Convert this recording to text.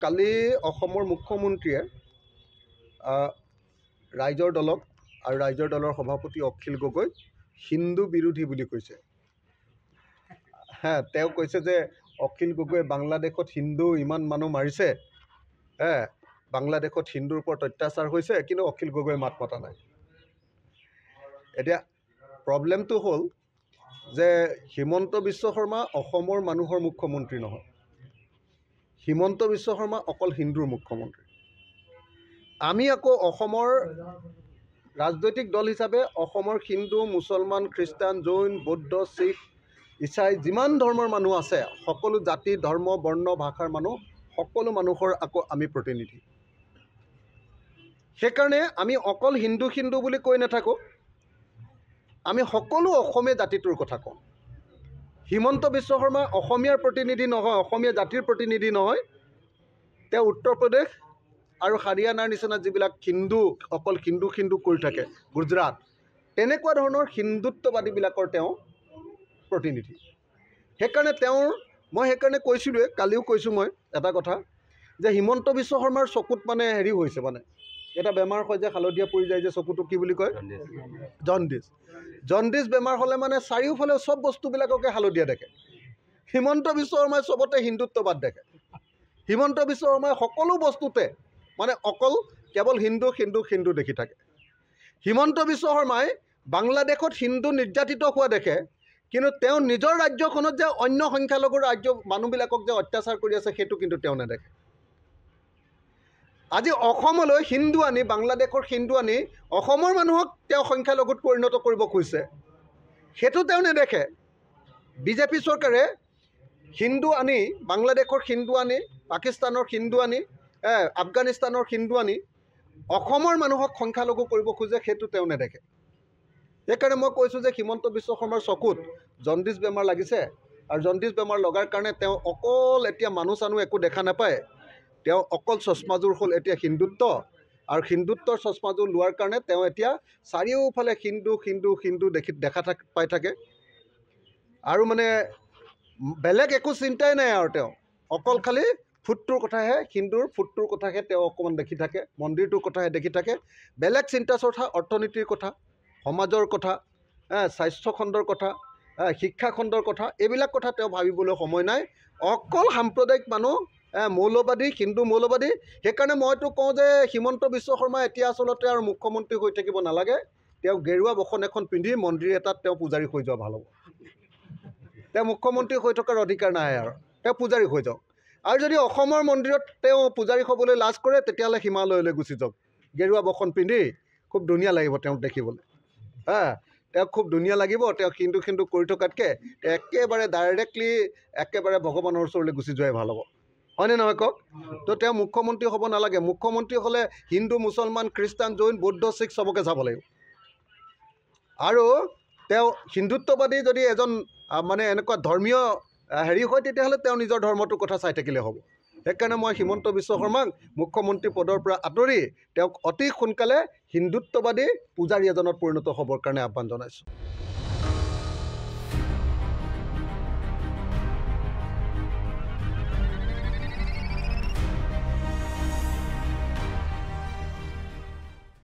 কালি অসমৰ মুখ্যমন্ত্ৰীয়ে ৰাইজৰ দলক আৰু ৰাইজৰ দলৰ সভাপতি অখিল গগৈ হিন্দু বিৰোধী বুলি কৈছে। তেওঁ কৈছে যে অখিল গগৈয়ে বাংলাদেশত হিন্দু ইমান মানুহ মাৰিছে, বাংলাদেশত হিন্দুৰ ওপৰত অত্যাচাৰ হৈছে, কিন্তু অখিল গগৈয়ে মাত মতা নাই। এতিয়া প্ৰব্লেমটো হ'ল যে হিমন্ত বিশ্ব শৰ্মা অসমৰ মানুহৰ মুখ্যমন্ত্ৰী নহয়। হিমন্ত বিশ্ব শৰ্মা অকল হিন্দুৰ মুখ্যমন্ত্ৰী। আমি আকৌ অসমৰ ৰাজনৈতিক দল হিচাপে অসমৰ হিন্দু, মুছলমান, খ্ৰীষ্টান, জৈন, বৌদ্ধ, শিখ, ইছাই যিমান ধৰ্মৰ মানুহ আছে, সকলো জাতি, ধৰ্ম, বৰ্ণ, ভাষাৰ মানুহ, সকলো মানুহৰ আকৌ আমি প্ৰতিনিধি। সেইকাৰণে আমি অকল হিন্দু হিন্দু বুলি কৈ নাথাকোঁ, আমি সকলো অসমীয়া জাতিটোৰ কথা কওঁ। হিমন্ত বিশ্ব শৰ্মা অসমীয়াৰ প্ৰতিনিধি নহয়, অসমীয়া জাতিৰ প্ৰতিনিধি নহয়। তেওঁ উত্তৰ প্ৰদেশ আৰু হাৰিয়ানাৰ নিচিনা যিবিলাক হিন্দু অকল হিন্দু হিন্দু কৰি থাকে, গুজৰাট, তেনেকুৱা ধৰণৰ হিন্দুত্ববাদীবিলাকৰ তেওঁ প্ৰতিনিধি। সেইকাৰণে মই সেইকাৰণে কৈছিলোঁৱে, কালিও কৈছোঁ মই এটা কথা, যে হিমন্ত বিশ্ব শৰ্মাৰ চকুত মানে হেৰি হৈছে, মানে এটা বেমাৰ হয় যে হালধীয়া পৰি যায় যে চকুটো, কি বুলি কয়? জণ্ডিছ। জণ্ডিছ বেমাৰ হ'লে মানে চাৰিওফালে চব বস্তুবিলাককে হালধীয়া দেখে। হিমন্ত বিশ্ব শৰ্মাই চবতে হিন্দুত্ববাদ দেখে। হিমন্ত বিশ্ব শৰ্মাই সকলো বস্তুতে মানে অকল কেৱল হিন্দু হিন্দু হিন্দু দেখি থাকে। হিমন্ত বিশ্ব শৰ্মাই বাংলাদেশত হিন্দু নিৰ্যাতিত হোৱা দেখে, কিন্তু তেওঁ নিজৰ ৰাজ্যখনত যে অন্য সংখ্যালঘুৰ ৰাজ্য মানুহবিলাকক যে অত্যাচাৰ কৰি আছে, সেইটো কিন্তু তেওঁ নেদেখে। আজি অসমলৈ হিন্দু আনি, বাংলাদেশৰ হিন্দু আনি অসমৰ মানুহক তেওঁ সংখ্যালঘুত পৰিণত কৰিব খুজিছে, সেইটো তেওঁ নেদেখে। বিজেপি চৰকাৰে হিন্দু আনি, বাংলাদেশৰ হিন্দু আনি, পাকিস্তানৰ হিন্দু আনি, আফগানিস্তানৰ হিন্দু আনি অসমৰ মানুহক সংখ্যালঘু কৰিব খোজে, সেইটো তেওঁ নেদেখে। সেইকাৰণে মই কৈছোঁ যে হিমন্ত বিশ্ব শৰ্মাৰ চকুত জণ্ডিছ বেমাৰ লাগিছে, আৰু জণ্ডিছ বেমাৰ লগাৰ কাৰণে তেওঁ অকল এতিয়া মানুহ চানুহ একো দেখা নাপায়। তেওঁ অকল চশমাযোৰ হ'ল এতিয়া হিন্দুত্ব, আৰু হিন্দুত্বৰ চশমাযোৰ লোৱাৰ কাৰণে তেওঁ এতিয়া চাৰিওফালে হিন্দু হিন্দু হিন্দু পাই থাকে। আৰু মানে বেলেগ একো চিন্তাই নাই আৰু তেওঁ অকল খালি ফুটটোৰ কথাহে, হিন্দুৰ ফুটটোৰ কথাহে তেওঁ অকণমান দেখি থাকে, মন্দিৰটোৰ কথাহে দেখি থাকে। বেলেগ চিন্তা চৰ্চা, অৰ্থনীতিৰ কথা, সমাজৰ কথা, স্বাস্থ্যখণ্ডৰ কথা, শিক্ষাখণ্ডৰ কথা, এইবিলাক কথা তেওঁ ভাবিবলৈ সময় নাই। অকল সাম্প্ৰদায়িক মানুহ, মৌলবাদী, হিন্দু মৌলবাদী। সেইকাৰণে মইতো কওঁ যে হিমন্ত বিশ্ব শৰ্মা এতিয়া আচলতে আৰু মুখ্যমন্ত্ৰী হৈ থাকিব নালাগে। তেওঁ গেৰুৱা বসন এখন পিন্ধি মন্দিৰ এটাত তেওঁ পূজাৰী হৈ যোৱা ভাল হ'ব। তেওঁ মুখ্যমন্ত্ৰী হৈ থকাৰ অধিকাৰ নাই, আৰু তেওঁ পূজাৰী হৈ যাওক। আৰু যদি অসমৰ মন্দিৰত তেওঁ পূজাৰী হ'বলৈ লাজ কৰে, তেতিয়াহ'লে হিমালয়লৈ গুচি যাওক, গেৰুৱা বসন পিন্ধি। খুব ধুনীয়া লাগিব তেওঁক দেখিবলৈ, তেওঁক খুব ধুনীয়া লাগিব। তেওঁ হিন্দু হিন্দু কৰি থকাতকৈ একেবাৰে ডাইৰেক্টলি একেবাৰে ভগৱানৰ ওচৰলৈ গুচি যোৱাই ভাল হ'ব, হয়নে নহয় কওক? তো তেওঁ মুখ্যমন্ত্ৰী হ'ব নালাগে। মুখ্যমন্ত্ৰী হ'লে হিন্দু, মুছলমান, খ্ৰীষ্টান, জৈন, বৌদ্ধ, শিখ চবকে যাব লাগিব। আৰু তেওঁ হিন্দুত্ববাদী যদি এজন মানে এনেকুৱা ধৰ্মীয় হেৰি হয়, তেতিয়াহ'লে তেওঁ নিজৰ ধৰ্মটোৰ কথা চাই থাকিলে হ'ব। সেইকাৰণে মই হিমন্ত বিশ্ব শৰ্মাক মুখ্যমন্ত্ৰী পদৰ পৰা আঁতৰি তেওঁক অতি সোনকালে হিন্দুত্ববাদী পূজাৰী এজনত পৰিণত হ'বৰ কাৰণে আহ্বান জনাইছোঁ।